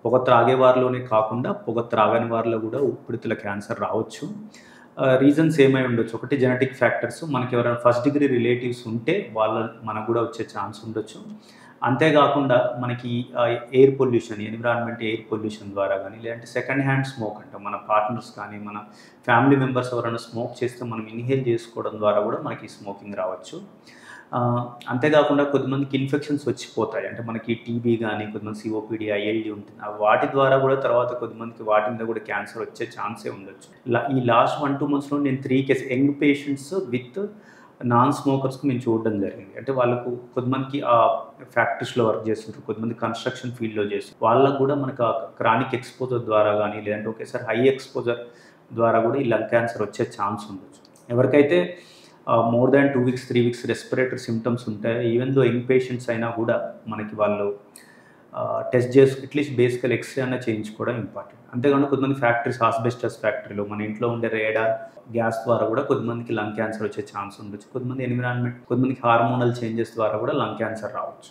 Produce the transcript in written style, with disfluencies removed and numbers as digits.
పొగ త్రాగే వారిలోనే కాకుండా పొగ త్రాగని వారిలో కూడా ఊపిరితిత్తుల క్యాన్సర్ రావచ్చు. రీజన్స్ ఏమై ఉండొచ్చు, ఒకటి జెనెటిక్ ఫ్యాక్టర్స్, మనకి ఎవరైనా ఫస్ట్ డిగ్రీ రిలేటివ్స్ ఉంటే మనకు కూడా వచ్చే ఛాన్స్ ఉండొచ్చు. అంతేకాకుండా మనకి ఎయిర్ పొల్యూషన్, ఎయిర్ పొల్యూషన్ ద్వారా కానీ, లేదంటే సెకండ్ హ్యాండ్ స్మోక్ అంటే మన పార్ట్నర్స్ కానీ మన ఫ్యామిలీ మెంబర్స్ ఎవరైనా స్మోక్ చేస్తే మనం ఇన్హేల్ చేసుకోవడం ద్వారా కూడా మనకి స్మోకింగ్ రావచ్చు. అంతేకాకుండా కొద్దిమందికి ఇన్ఫెక్షన్స్ వచ్చిపోతాయి, అంటే మనకి టీబీ కానీ, కొద్దిమంది సిఓపిడి, ఐఎల్డి ఉంటుంది. వాటి ద్వారా కూడా తర్వాత కొద్దిమందికి వాటి మీద కూడా క్యాన్సర్ వచ్చే ఛాన్సే ఉండొచ్చు. ఈ లాస్ట్ 1-2 మంత్స్లో నేను 3 cases young patients with non స్మోకర్స్కి మేము చూడడం జరిగింది. అంటే వాళ్ళకు కొద్దిమందికి ఫ్యాక్టరీస్లో వర్క్ చేస్తుంటారు, కొద్దిమంది కన్స్ట్రక్షన్ ఫీల్డ్లో చేస్తారు. వాళ్ళకు కూడా మనకు క్రానిక్ ఎక్స్పోజర్ ద్వారా కానీ, లేదంటే ఒకేసారి హై ఎక్స్పోజర్ ద్వారా కూడా ఈ లంగ్ క్యాన్సర్ వచ్చే ఛాన్స్ ఉండొచ్చు. ఎవరికైతే more than 2 weeks 3 weeks respiratory symptoms ఉంటాయి, ఈవెన్ దో యంగ్ పేషెంట్స్ అయినా కూడా మనకి వాళ్ళు టెస్ట్ చేసి అట్లీస్ట్ బేసికల్ ఎక్స్రే అన్న చేయించుకోవడం ఇంపార్టెంట్. అంతేకాకుండా కొద్దిమంది ఫ్యాక్టరీస్, ఆస్బెస్టస్ ఫ్యాక్టరీలో మన ఇంట్లో ఉండే రేడార్ గ్యాస్ ద్వారా కూడా కొద్దిమందికి లంగ్ క్యాన్సర్ వచ్చే ఛాన్స్ ఉండొచ్చు. కొద్దిమంది ఎన్విరాన్మెంట్, కొద్దిమందికి హార్మోనల్ చేంజెస్ ద్వారా కూడా లంగ్ క్యాన్సర్ రావచ్చు.